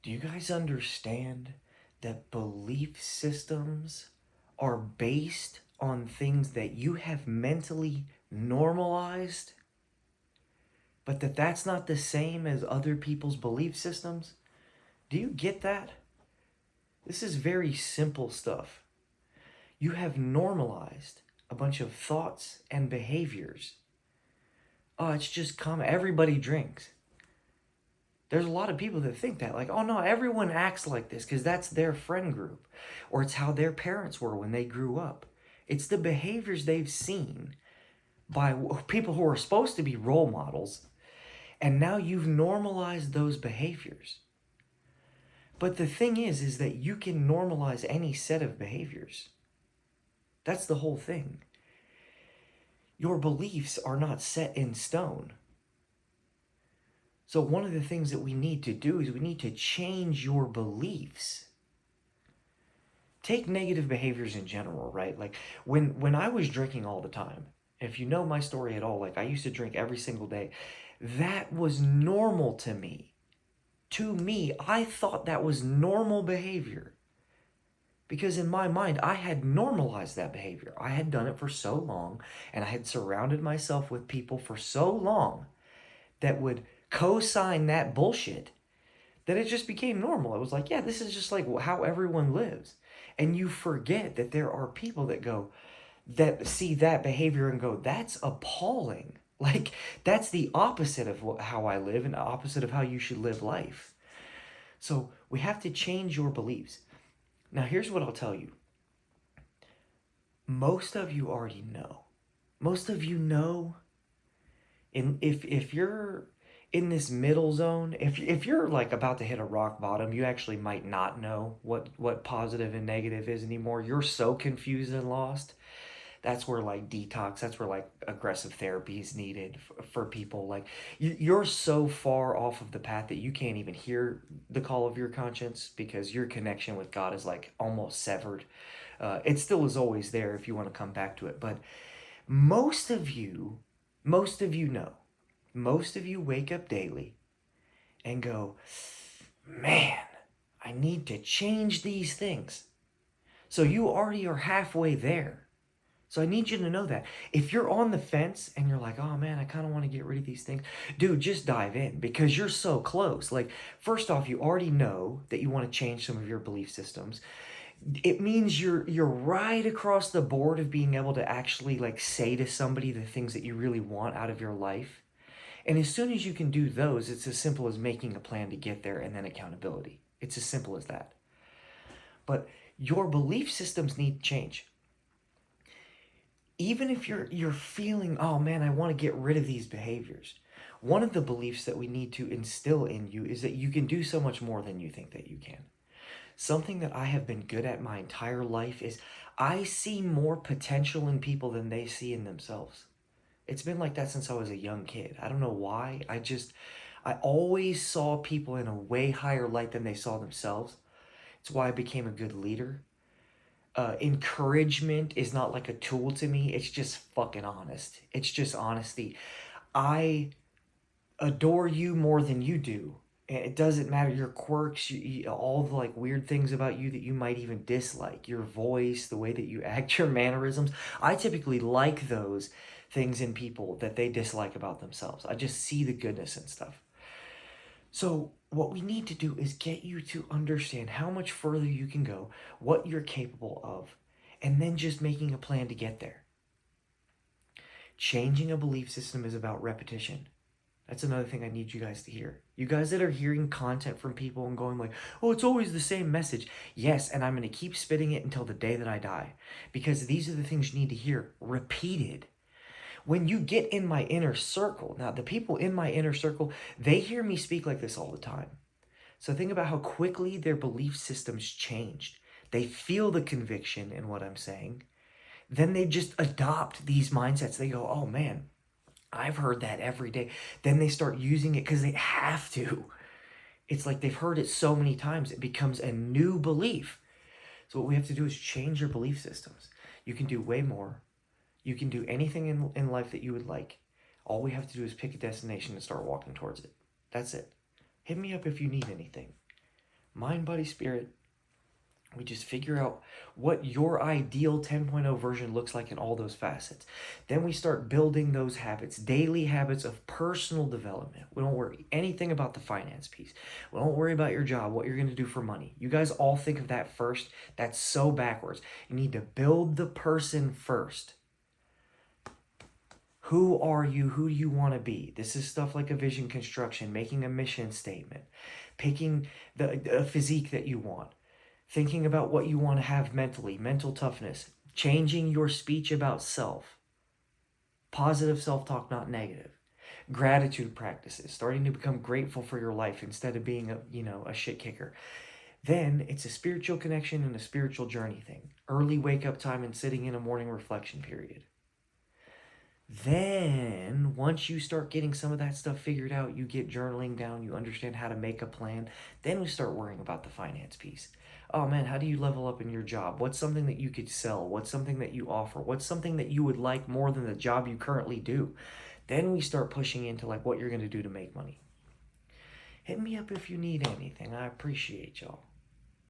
Do you guys understand that belief systems are based on things that you have mentally normalized, but that's not the same as other people's belief systems? Do you get that? This is very simple stuff. You have normalized a bunch of thoughts and behaviors. Oh, it's just common. Everybody drinks. There's a lot of people that think that, like, oh no, everyone acts like this because that's their friend group, or it's how their parents were when they grew up. It's the behaviors they've seen by people who are supposed to be role models, and now you've normalized those behaviors. But the thing is that you can normalize any set of behaviors. That's the whole thing. Your beliefs are not set in stone. So one of the things that we need to do is we need to change your beliefs. Take negative behaviors in general, right? Like when I was drinking all the time, if you know my story at all, like I used to drink every single day, that was normal to me. To me, I thought that was normal behavior. Because in my mind, I had normalized that behavior. I had done it for so long, and I had surrounded myself with people for so long that would co-sign that bullshit that it just became normal. It was like, yeah, this is just like how everyone lives. And you forget that there are people that see that behavior and go, that's appalling. Like, that's the opposite of how I live and the opposite of how you should live life. So we have to change your beliefs. Now, here's what I'll tell you. Most of you already know. Most of you know, if you're in this middle zone, if you're like about to hit a rock bottom, you actually might not know what positive and negative is anymore. You're so confused and lost. That's where like detox, that's where like aggressive therapy is needed for people. Like you're so far off of the path that you can't even hear the call of your conscience because your connection with God is like almost severed. It still is always there if you want to come back to it, but most of you, most of you know, most of you wake up daily and go, man, I need to change these things. So you already are halfway there. So I need you to know that. If you're on the fence and you're like, oh man, I kind of want to get rid of these things, dude, just dive in because you're so close. Like, first off, you already know that you want to change some of your belief systems. It means you're right across the board of being able to actually like say to somebody the things that you really want out of your life. And as soon as you can do those, it's as simple as making a plan to get there and then accountability. It's as simple as that. But your belief systems need change. Even if you're feeling, oh man, I want to get rid of these behaviors. One of the beliefs that we need to instill in you is that you can do so much more than you think that you can. Something that I have been good at my entire life is I see more potential in people than they see in themselves. It's been like that since I was a young kid. I don't know why. I always saw people in a way higher light than they saw themselves. It's why I became a good leader. Encouragement is not like a tool to me. It's just fucking honest. It's just honesty. I adore you more than you do. And it doesn't matter your quirks, all the like weird things about you that you might even dislike, your voice, the way that you act, your mannerisms. I typically like those things in people that they dislike about themselves. I just see the goodness and stuff. So what we need to do is get you to understand how much further you can go, what you're capable of, and then just making a plan to get there. Changing a belief system is about repetition. That's another thing I need you guys to hear. You guys that are hearing content from people and going like, oh, it's always the same message. Yes, and I'm going to keep spitting it until the day that I die. Because these are the things you need to hear repeated. When you get in my inner circle, now the people in my inner circle, they hear me speak like this all the time. So think about how quickly their belief systems changed. They feel the conviction in what I'm saying. Then they just adopt these mindsets. They go, oh man, I've heard that every day. Then they start using it because they have to. It's like they've heard it so many times, it becomes a new belief. So what we have to do is change your belief systems. You can do way more. You can do anything in life that you would like. All we have to do is pick a destination and start walking towards it. That's it. Hit me up if you need anything. Mind, body, spirit. We just figure out what your ideal 10.0 version looks like in all those facets. Then we start building those habits, daily habits of personal development. We don't worry anything about the finance piece. We don't worry about your job, what you're going to do for money. You guys all think of that first. That's so backwards. You need to build the person first. Who are you? Who do you want to be? This is stuff like a vision construction, making a mission statement, picking a physique that you want, thinking about what you want to have mentally, mental toughness, changing your speech about self, positive self-talk, not negative, gratitude practices, starting to become grateful for your life instead of being a shit kicker. Then it's a spiritual connection and a spiritual journey thing. Early wake up time and sitting in a morning reflection period. Then, once you start getting some of that stuff figured out, you get journaling down, you understand how to make a plan, then we start worrying about the finance piece. Oh man, how do you level up in your job? What's something that you could sell? What's something that you offer? What's something that you would like more than the job you currently do? Then we start pushing into like what you're going to do to make money. Hit me up if you need anything. I appreciate y'all.